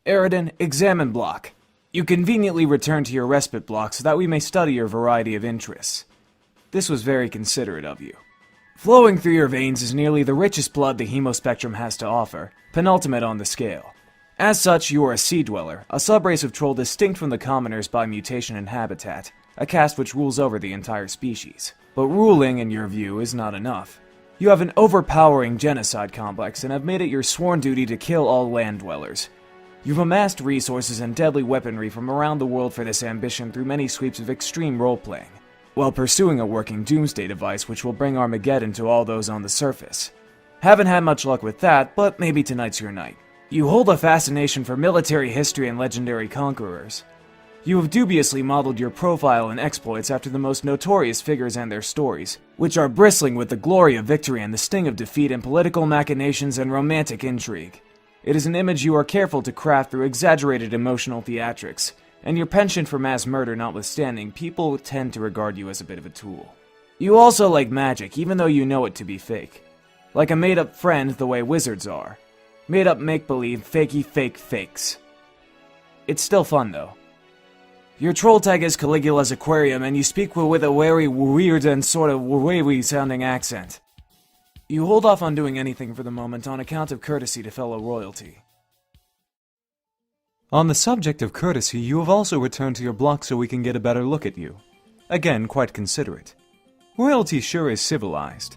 Aridin, examine block. You conveniently return to your respite block so that we may study your variety of interests. This was very considerate of you. Flowing through your veins is nearly the richest blood the hemospectrum has to offer, penultimate on the scale. As such, you are a Sea Dweller, a subrace of troll distinct from the commoners by mutation and habitat, a caste which rules over the entire species. But ruling, in your view, is not enough. You have an overpowering genocide complex and have made it your sworn duty to kill all land dwellers. You've amassed resources and deadly weaponry from around the world for this ambition through many sweeps of extreme role-playing, while pursuing a working doomsday device which will bring Armageddon to all those on the surface. Haven't had much luck with that, but maybe tonight's your night. You hold a fascination for military history and legendary conquerors. You have dubiously modeled your profile and exploits after the most notorious figures and their stories, which are bristling with the glory of victory and the sting of defeat in political machinations and romantic intrigue. It is an image you are careful to craft through exaggerated emotional theatrics, and your penchant for mass murder notwithstanding, people tend to regard you as a bit of a tool. You also like magic, even though you know it to be fake. Like a made-up friend the way wizards are. Made-up make-believe, fakey fake fakes. It's still fun, though. Your troll tag is Caligula's Aquarium, and you speak with a very weird and sort of wavy-sounding accent. You hold off on doing anything for the moment on account of courtesy to fellow royalty. On the subject of courtesy, you have also returned to your block so we can get a better look at you. Again, quite considerate. Royalty sure is civilized.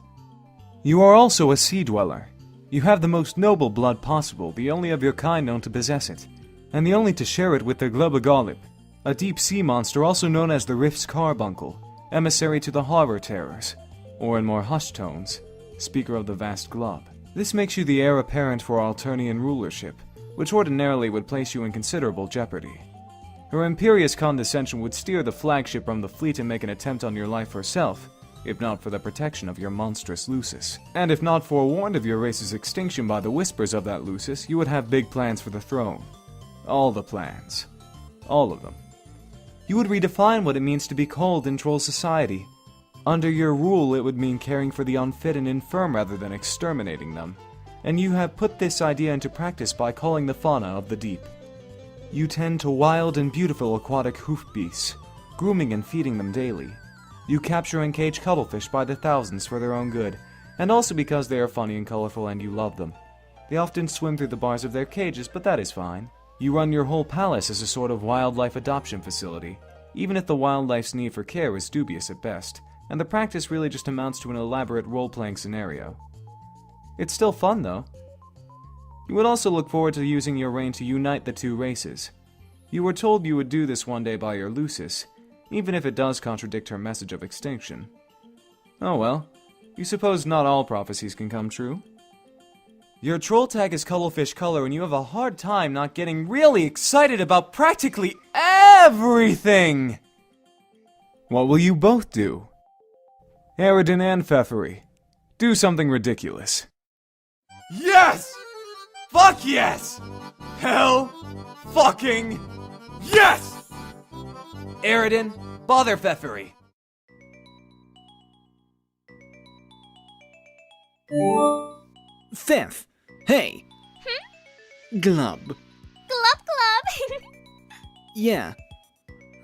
You are also a Sea Dweller. You have the most noble blood possible, the only of your kind known to possess it, and the only to share it with the Glubagolip, a deep sea monster also known as the Rift's Carbuncle, emissary to the Harbor Terrors, or in more hushed tones, speaker of the vast glub. This makes you the heir apparent for Alternian rulership, which ordinarily would place you in considerable jeopardy. Her imperious condescension would steer the flagship from the fleet and make an attempt on your life herself, if not for the protection of your monstrous Lucis. And if not forewarned of your race's extinction by the whispers of that Lucis, you would have big plans for the throne. All the plans. All of them. You would redefine what it means to be cold in troll society. Under your rule, it would mean caring for the unfit and infirm rather than exterminating them. And you have put this idea into practice by calling the fauna of the deep. You tend to wild and beautiful aquatic hoof beasts, grooming and feeding them daily. You capture and cage cuttlefish by the thousands for their own good, and also because they are funny and colorful and you love them. They often swim through the bars of their cages, but that is fine. You run your whole palace as a sort of wildlife adoption facility, even if the wildlife's need for care is dubious at best, and the practice really just amounts to an elaborate role-playing scenario. It's still fun, though. You would also look forward to using your reign to unite the two races. You were told you would do this one day by your Lucis, even if it does contradict her message of extinction. Oh well, you suppose not all prophecies can come true? Your troll tag is Cuttlefish Color and you have a hard time not getting really excited about practically everything! What will you both do? Aridin and Pfeffery, do something ridiculous. Yes! Fuck yes! Hell fucking yes! Aridin, bother Pfeffery. Pfeff, hey. Glub. Glub glub. Yeah.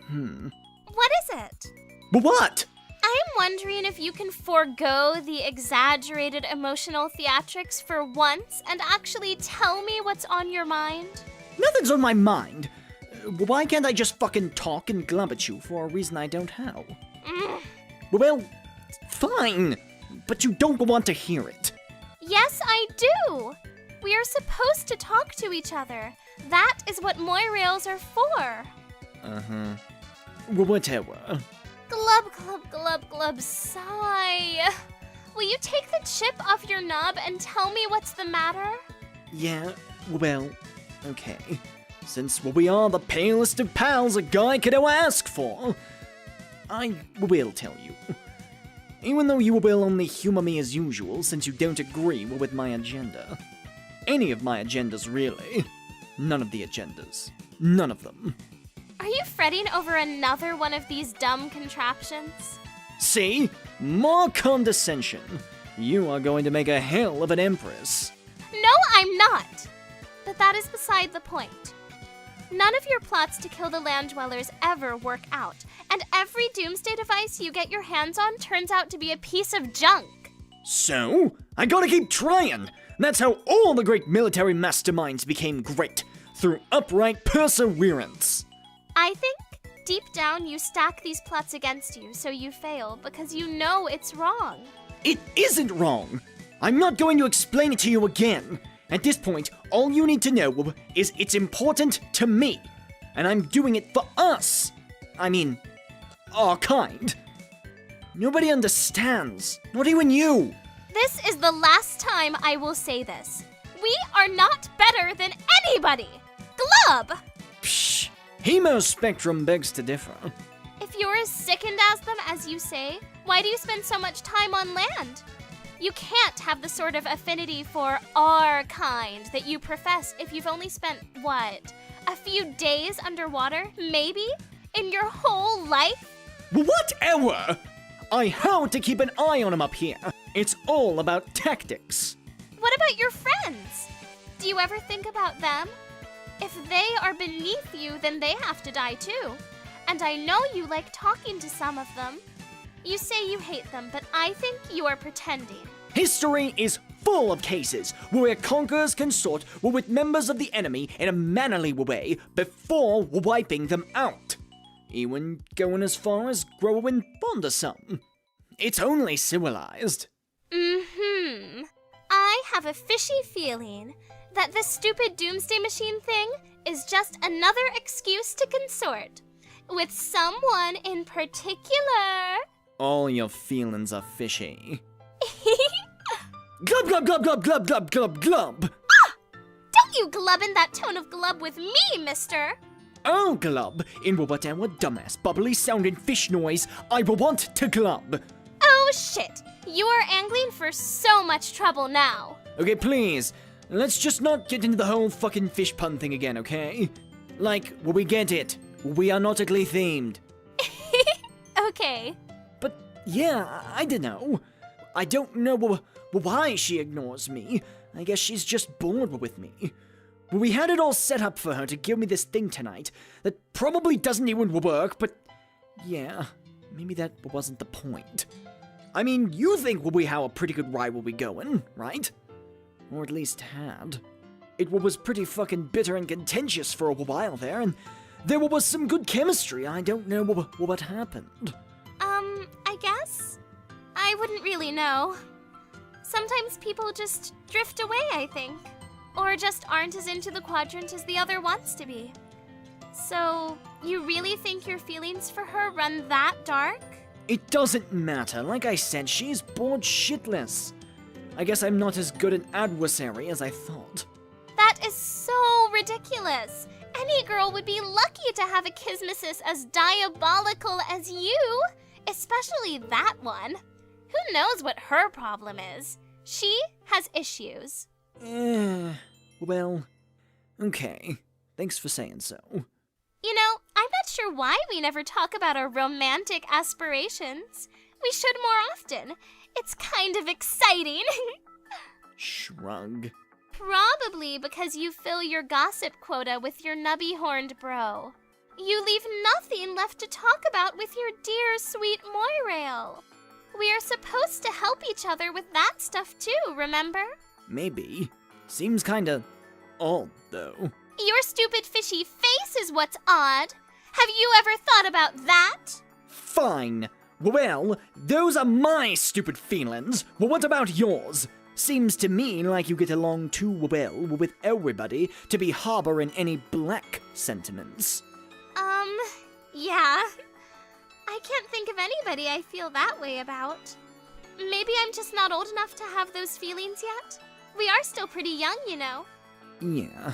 What is it? What? I'm wondering if you can forego the exaggerated emotional theatrics for once and actually tell me what's on your mind. Nothing's on my mind. Why can't I just fucking talk and glub at you for a reason I don't have? Well, fine, but you don't want to hear it. Yes, I do. We are supposed to talk to each other. That is what Moirails are for. Well, whatever. Glub, glub, glub, glub, sigh. Will you take the chip off your nub and tell me what's the matter? Yeah, well, okay. Since we are the palest of pals a guy could ever ask for, I will tell you. Even though you will only humor me as usual since you don't agree with my agenda. Any of my agendas, really. None of the agendas. None of them. Are you fretting over another one of these dumb contraptions? See? More condescension. You are going to make a hell of an empress. No, I'm not. But that is beside the point. None of your plots to kill the land dwellers ever work out, and every doomsday device you get your hands on turns out to be a piece of junk. So, I gotta keep trying. That's how all the great military masterminds became great, through upright perseverance. I think deep down you stack these plots against you so you fail because you know it's wrong. It isn't wrong. I'm not going to explain it to you again. At this point, all you need to know is it's important to me. And I'm doing it for us. I mean, our kind. Nobody understands. Not even you. This is the last time I will say this. We are not better than anybody! Glub! Psh. Hemo Spectrum begs to differ. If you're as sickened as them as you say, why do you spend so much time on land? You can't have the sort of affinity for our kind that you profess if you've only spent, what, a few days underwater, maybe, in your whole life? Whatever! I have to keep an eye on him up here. It's all about tactics. What about your friends? Do you ever think about them? If they are beneath you, then they have to die too. And I know you like talking to some of them. You say you hate them, but I think you are pretending. History is full of cases where conquerors consort with members of the enemy in a mannerly way before wiping them out. Even going as far as growing fond of some. It's only civilized. I have a fishy feeling that this stupid doomsday machine thing is just another excuse to consort with someone in particular. All your feelings are fishy. Glub glub glub glub glub glub glub glub. Don't you glub in that tone of glub with me, mister. Oh, glub, in whatever dumbass bubbly sounding fish noise I will want to glub. Oh shit, you are angling for so much trouble now. Okay, please, let's just not get into the whole fucking fish pun thing again, okay? Like, well, we get it. We are nautically themed. Okay. But yeah, I don't know. I don't know why she ignores me. I guess she's just bored with me. We had it all set up for her to give me this thing tonight that probably doesn't even work, but yeah, maybe that wasn't the point. I mean, you think we have a pretty good ride where we going, right? Or at least had. It was pretty fucking bitter and contentious for a while there, and there was some good chemistry. I don't know what happened. I guess? I wouldn't really know. Sometimes people just drift away, I think. Or just aren't as into the quadrant as the other wants to be. So, you really think your feelings for her run that dark? It doesn't matter. Like I said, she's bored shitless. I guess I'm not as good an adversary as I thought. That is so ridiculous. Any girl would be lucky to have a kismesis as diabolical as you. Especially that one. Who knows what her problem is? She has issues. Well, okay. Thanks for saying so. You know, I'm not sure why we never talk about our romantic aspirations. We should more often. It's kind of exciting. Shrug. Probably because you fill your gossip quota with your nubby-horned bro. You leave nothing left to talk about with your dear, sweet Moirail. We are supposed to help each other with that stuff too, remember? Maybe. Seems kinda odd, though. Your stupid fishy face is what's odd. Have you ever thought about that? Fine. Well, those are my stupid feelings. Well, what about yours? Seems to me like you get along too well with everybody to be harboring any black sentiments. Yeah. I can't think of anybody I feel that way about. Maybe I'm just not old enough to have those feelings yet. We are still pretty young, you know. Yeah.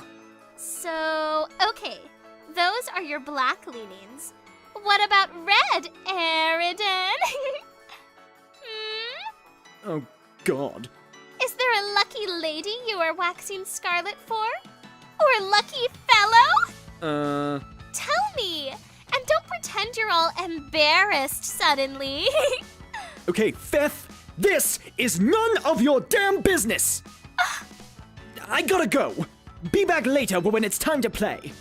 So, okay. Those are your black leanings. What about red, Aridin? Oh, God. Is there a lucky lady you are waxing scarlet for? Or a lucky fellow? Tell me! And don't pretend you're all embarrassed suddenly. Okay, Fifth, this is none of your damn business! I gotta go! Be back later when it's time to play.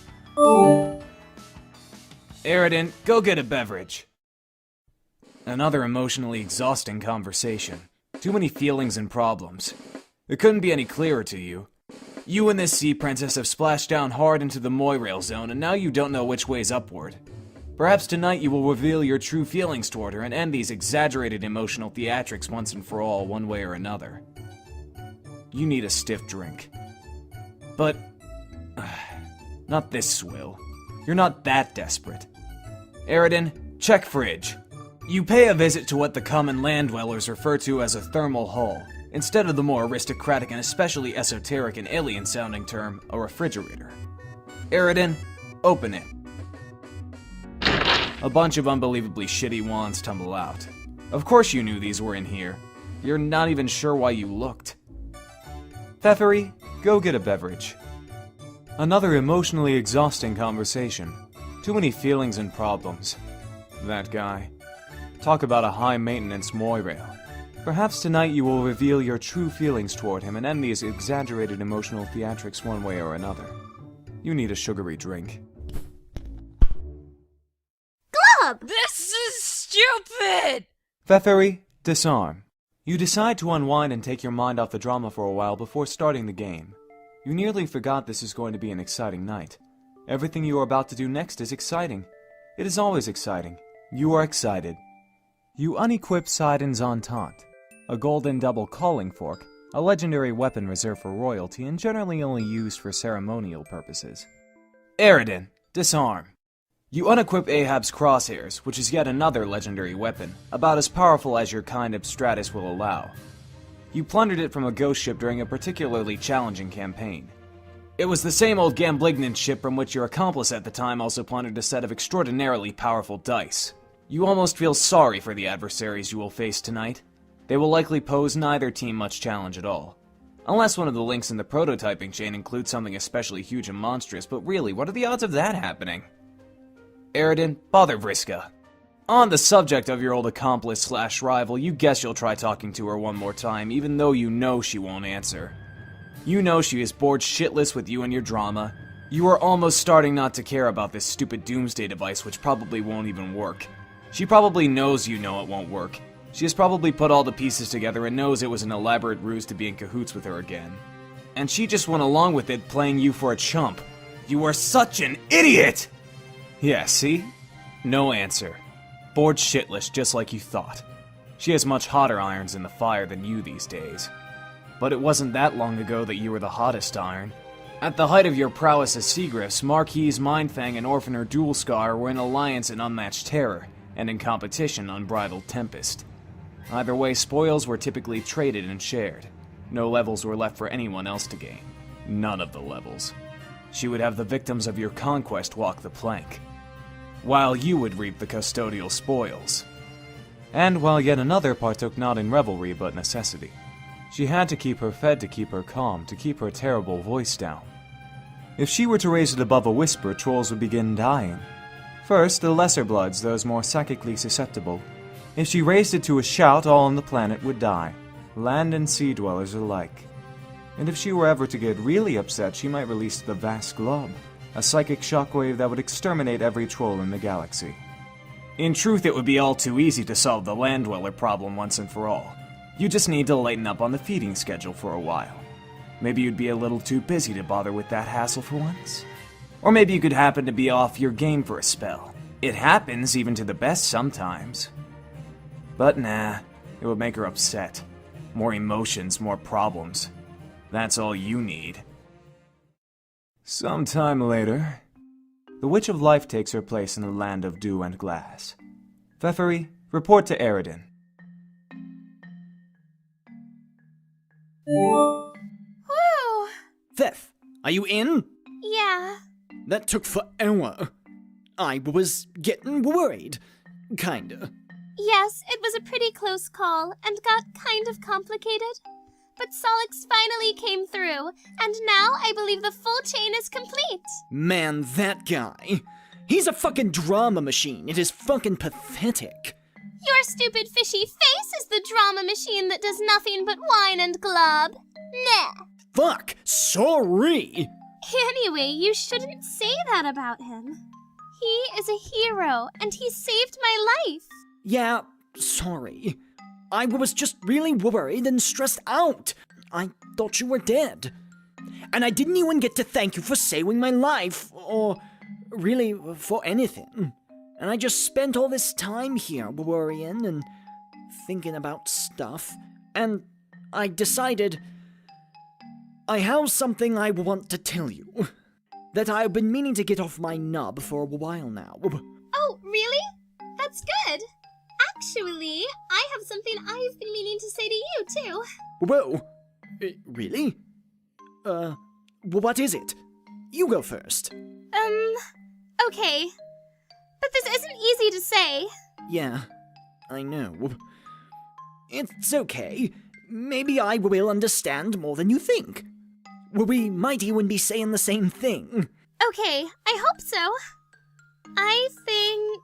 Aridin, go get a beverage. Another emotionally exhausting conversation. Too many feelings and problems. It couldn't be any clearer to you. You and this sea princess have splashed down hard into the Moirail zone, and now you don't know which way's upward. Perhaps tonight you will reveal your true feelings toward her and end these exaggerated emotional theatrics once and for all, one way or another. You need a stiff drink. But... not this swill. You're not that desperate. Aridin, check fridge. You pay a visit to what the common land dwellers refer to as a thermal hall, instead of the more aristocratic and especially esoteric and alien-sounding term, a refrigerator. Aridin, open it. A bunch of unbelievably shitty wands tumble out. Of course you knew these were in here. You're not even sure why you looked. Theferi, go get a beverage. Another emotionally exhausting conversation. Too many feelings and problems. That guy. Talk about a high-maintenance Moirail. Perhaps tonight you will reveal your true feelings toward him and end these exaggerated emotional theatrics one way or another. You need a sugary drink. Glub! This is stupid! Theferi, disarm. You decide to unwind and take your mind off the drama for a while before starting the game. You nearly forgot this is going to be an exciting night. Everything you are about to do next is exciting. It is always exciting. You are excited. You unequip Sidon's Entente, a golden double calling fork, a legendary weapon reserved for royalty and generally only used for ceremonial purposes. Aridin, disarm. You unequip Ahab's crosshairs, which is yet another legendary weapon, about as powerful as your kind Stratus will allow. You plundered it from a ghost ship during a particularly challenging campaign. It was the same old Gamblignant ship from which your accomplice at the time also plundered a set of extraordinarily powerful dice. You almost feel sorry for the adversaries you will face tonight. They will likely pose neither team much challenge at all. Unless one of the links in the prototyping chain includes something especially huge and monstrous, but really, what are the odds of that happening? Aridin, bother Vriska. On the subject of your old accomplice/rival, you guess you'll try talking to her one more time, even though you know she won't answer. You know she is bored shitless with you and your drama. You are almost starting not to care about this stupid doomsday device which probably won't even work. She probably knows you know it won't work. She has probably put all the pieces together and knows it was an elaborate ruse to be in cahoots with her again. And she just went along with it, playing you for a chump. You are such an idiot! Yeah, see? No answer. Bored shitless, just like you thought. She has much hotter irons in the fire than you these days. But it wasn't that long ago that you were the hottest iron. At the height of your prowess as Seagriffs, Marquise, Mindfang, and Orphaner Dualscar were in alliance in unmatched terror, and in competition unbridled tempest. Either way, spoils were typically traded and shared. No levels were left for anyone else to gain. None of the levels. She would have the victims of your conquest walk the plank, while you would reap the custodial spoils. And while yet another partook not in revelry but necessity. She had to keep her fed to keep her calm, to keep her terrible voice down. If she were to raise it above a whisper, trolls would begin dying. First, the lesser bloods, those more psychically susceptible. If she raised it to a shout, all on the planet would die, land and sea dwellers alike. And if she were ever to get really upset, she might release the vast globe, a psychic shockwave that would exterminate every troll in the galaxy. In truth, it would be all too easy to solve the land dweller problem once and for all. You just need to lighten up on the feeding schedule for a while. Maybe you'd be a little too busy to bother with that hassle for once. Or maybe you could happen to be off your game for a spell. It happens even to the best sometimes. But nah, it would make her upset. More emotions, more problems. That's all you need. Sometime later, the Witch of Life takes her place in the land of dew and glass. Theferi, report to Aridin. Whew. Theth, are you in? Yeah. That took forever. I was getting worried. Kinda. Yes, it was a pretty close call and got kind of complicated. But Solix finally came through, and now I believe the full chain is complete. Man, that guy. He's a fucking drama machine. It is fucking pathetic. Your stupid fishy face is the drama machine that does nothing but whine and glub. Nah. Fuck, sorry. Anyway, you shouldn't say that about him. He is a hero, and he saved my life. Yeah, sorry. I was just really worried and stressed out. I thought you were dead. And I didn't even get to thank you for saving my life, or really for anything. And I just spent all this time here worrying and thinking about stuff, and I decided I have something I want to tell you that I've been meaning to get off my nub for a while now. Oh, really? That's good. Actually, I have something I've been meaning to say to you, too. Whoa, really? What is it? You go first. Okay. But this isn't easy to say. Yeah, I know. It's okay. Maybe I will understand more than you think. We might even be saying the same thing. Okay, I hope so. I think...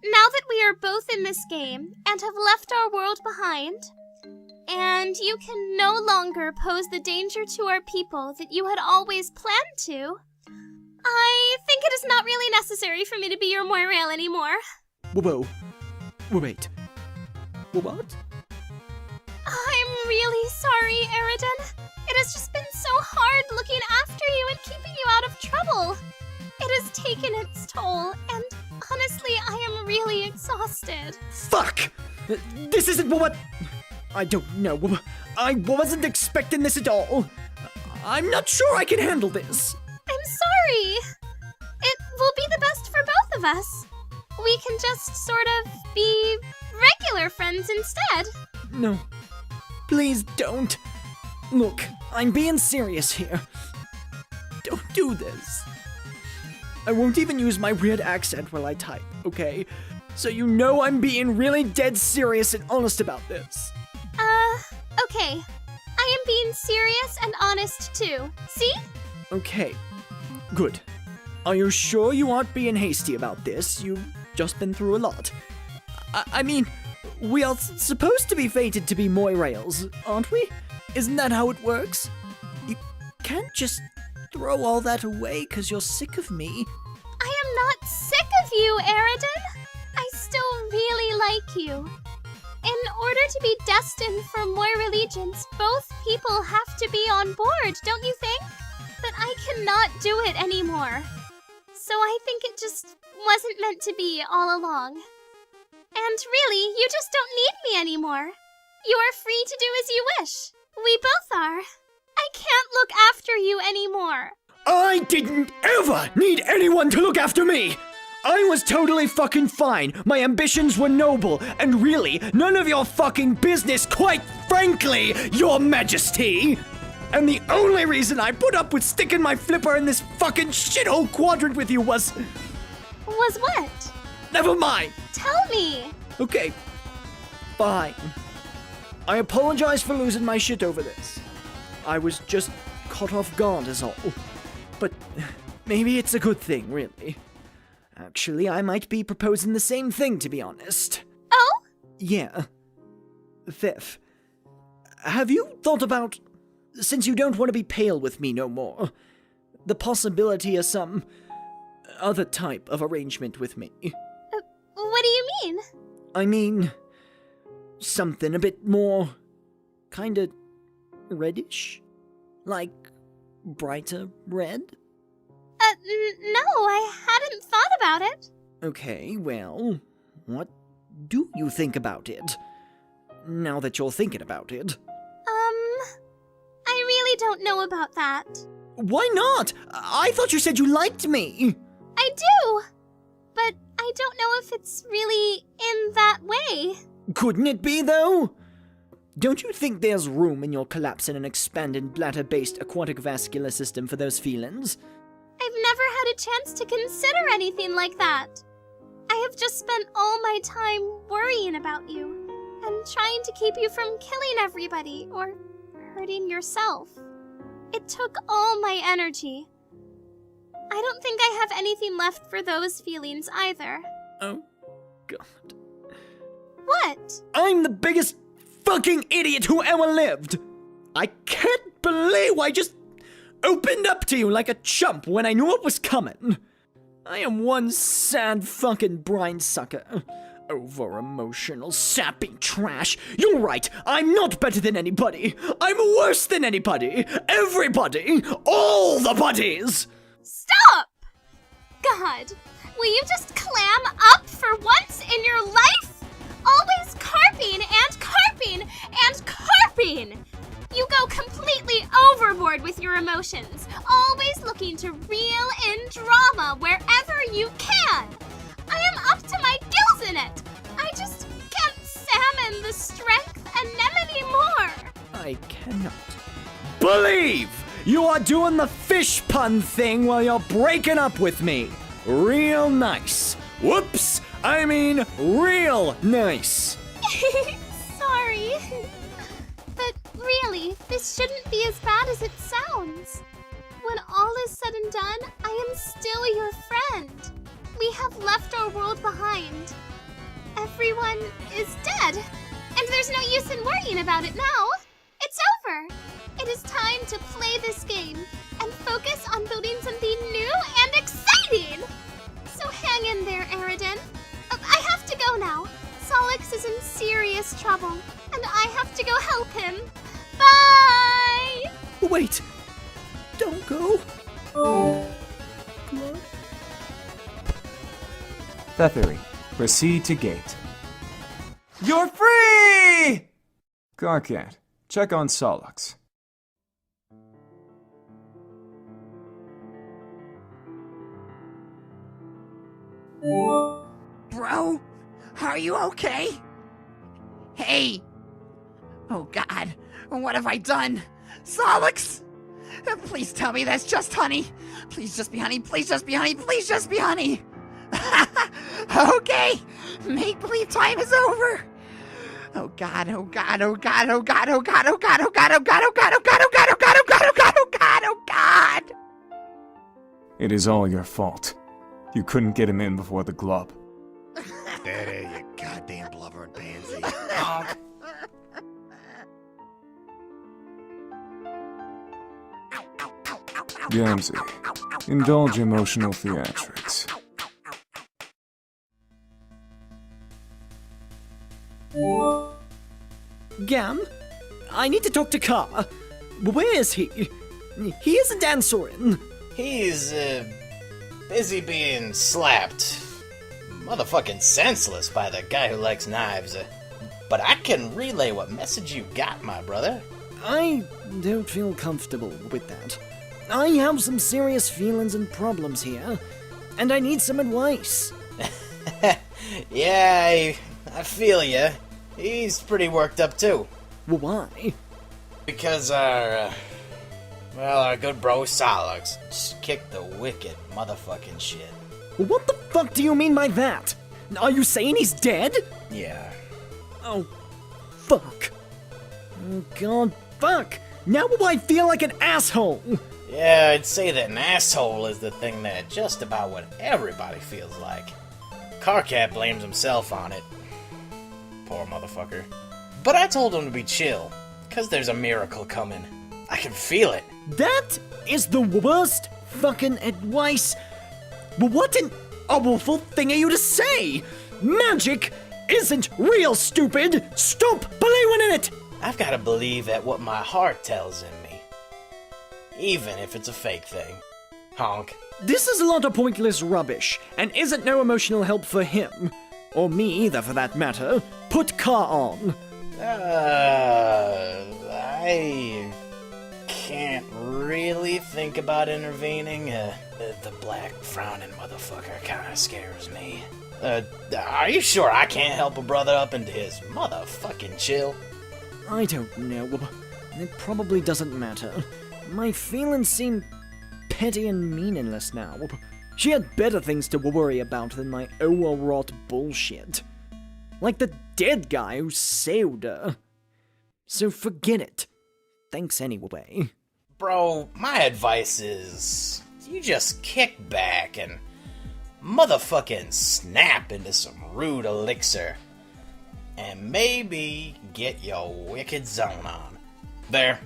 Now that we are both in this game and have left our world behind, and you can no longer pose the danger to our people that you had always planned to, I think it is not really necessary for me to be your Moirail anymore. Whoa. Wait. What? I'm really sorry, Eridan. It has just been so hard looking after you and keeping you out of trouble. It has taken its toll, and honestly, I am really exhausted. Fuck! This isn't what... I don't know. I wasn't expecting this at all. I'm not sure I can handle this. I'm sorry. It will be the best for both of us. We can just sort of be regular friends instead. No. Please don't. Look, I'm being serious here. Don't do this. I won't even use my weird accent while I type, okay? So you know I'm being really dead serious and honest about this. Okay. I am being serious and honest too. See? Okay. Good. Are you sure you aren't being hasty about this? You've just been through a lot. I mean, we are supposed to be fated to be Moirails, aren't we? Isn't that how it works? You can't just throw all that away because you're sick of me. I am not sick of you, Eridan. I still really like you. In order to be destined for Moira allegiance, both people have to be on board, don't you think? But I cannot do it anymore. So I think it just wasn't meant to be all along. And really, you just don't need me anymore. You are free to do as you wish. We both are. I can't look after you anymore. I didn't ever need anyone to look after me! I was totally fucking fine. My ambitions were noble, and really, none of your fucking business, quite frankly, your majesty! And the only reason I put up with sticking my flipper in this fucking shithole quadrant with you was... Was what? Never mind! Tell me. Okay. Fine. I apologize for losing my shit over this. I was just caught off guard is all. But maybe it's a good thing, really. Actually, I might be proposing the same thing, to be honest. Oh? Yeah. Thif, have you thought about, since you don't want to be pale with me no more, the possibility of some other type of arrangement with me? What do you mean? I mean, something a bit more kinda reddish? Like brighter red? No, I hadn't thought about it. Okay, well, what do you think about it? Now that you're thinking about it. I really don't know about that. Why not? I thought you said you liked me! I do! But I don't know if it's really in that way. Couldn't it be, though? Don't you think there's room in your collapsing and expanding bladder-based aquatic vascular system for those feelings? I've never had a chance to consider anything like that. I have just spent all my time worrying about you and trying to keep you from killing everybody or hurting yourself. It took all my energy. I don't think I have anything left for those feelings either. Oh, God. What? I'm the biggest fucking idiot who ever lived! I can't believe I just opened up to you like a chump when I knew it was coming. I am one sad fucking brine sucker. Over-emotional, sappy trash. You're right, I'm not better than anybody. I'm worse than anybody. Everybody. All the buddies. Stop! God, will you just clam up for once in your life? Always carping and carping and carping! You go completely overboard with your emotions, always looking to reel in drama wherever you can. I am up to my gills in it. I just can't salmon the strength anemone more. I cannot believe you are doing the fish pun thing while you're breaking up with me. Real nice. Whoops, I mean real nice. Sorry. But really, this shouldn't be as bad as it sounds. When all is said and done, I am still your friend. We have left our world behind. Everyone is dead, and there's no use in worrying about it now. It's over. It is time to play this game and focus on building something new and exciting. So hang in there, Aridin. I have to go now. Solix is in serious trouble, and I have to go help him. Bye! Wait, don't go. Thethary, proceed to gate. You're free! Karkat, check on Solux. Bro, are you okay? Hey! Oh god, what have I done? Solix! Please tell me that's just honey. Please just be honey, please just be honey, please just be honey! Okay, make-believe time is over! Oh god, oh god, oh god, oh god, oh god, oh god, oh god, oh god, oh god, oh god, oh god, oh god, oh god, oh god, oh god, oh god! It is all your fault. You couldn't get him in before the glub. There, you goddamn blubbering pansy. Gamzee, indulge emotional theatrics. Gam, I need to talk to Car. Where is he? He isn't answering. He's, busy being slapped. Motherfucking senseless by the guy who likes knives. But I can relay what message you got, my brother. I don't feel comfortable with that. I have some serious feelings and problems here, and I need some advice. Yeah, I feel ya. He's pretty worked up too. Well, why? Because our good bro Solux just kicked the wicked motherfucking shit. What the fuck do you mean by that? Are you saying he's dead? Yeah. Oh, fuck. Oh, God, fuck. Now I feel like an asshole. Yeah, I'd say that an asshole is the thing that just about what everybody feels like. Karkat blames himself on it. Poor motherfucker. But I told him to be chill, cause there's a miracle coming. I can feel it. That is the worst fucking advice. What an awful thing are you to say? Magic isn't real, stupid. Stop believing in it. I've gotta believe at what my heart tells in me. Even if it's a fake thing. Honk. This is a lot of pointless rubbish, and isn't no emotional help for him. Or me either, for that matter. Put Car on. I can't really think about intervening. The black frowning motherfucker kinda scares me. Are you sure I can't help a brother up into his motherfucking chill? I don't know. It probably doesn't matter. My feelings seem petty and meaningless now. She had better things to worry about than my overwrought bullshit. Like the dead guy who saved her. So forget it. Thanks anyway. Bro, my advice is you just kick back and motherfucking snap into some rude elixir. And maybe get your wicked zone on. There,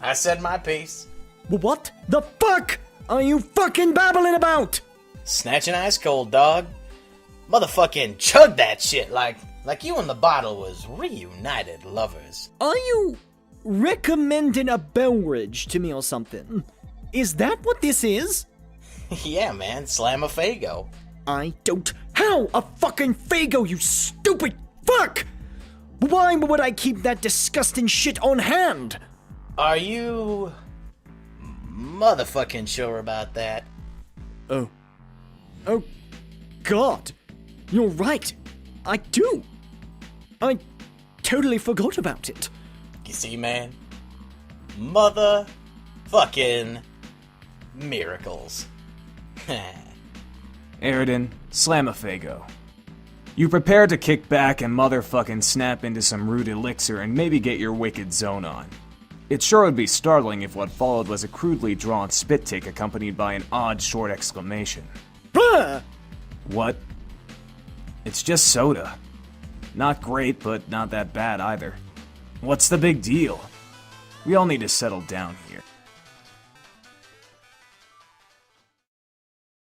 I said my piece. What the fuck are you fucking babbling about? Snatching ice cold, dog. Motherfucking chug that shit like you and the bottle was reunited lovers. Are you recommending a beverage to me or something? Is that what this is? Yeah, man, slam a Fago. I don't. How a fucking Fago, you stupid fuck! Why would I keep that disgusting shit on hand? Are you motherfucking sure about that? Oh, God. You're right. I do. I totally forgot about it. You see, man? Motherfucking miracles. Aridin, slam a Fago. You prepare to kick back and motherfucking snap into some rude elixir and maybe get your wicked zone on. It sure would be startling if what followed was a crudely drawn spit take accompanied by an odd short exclamation. Bruh! What? It's just soda. Not great, but not that bad either. What's the big deal? We all need to settle down here.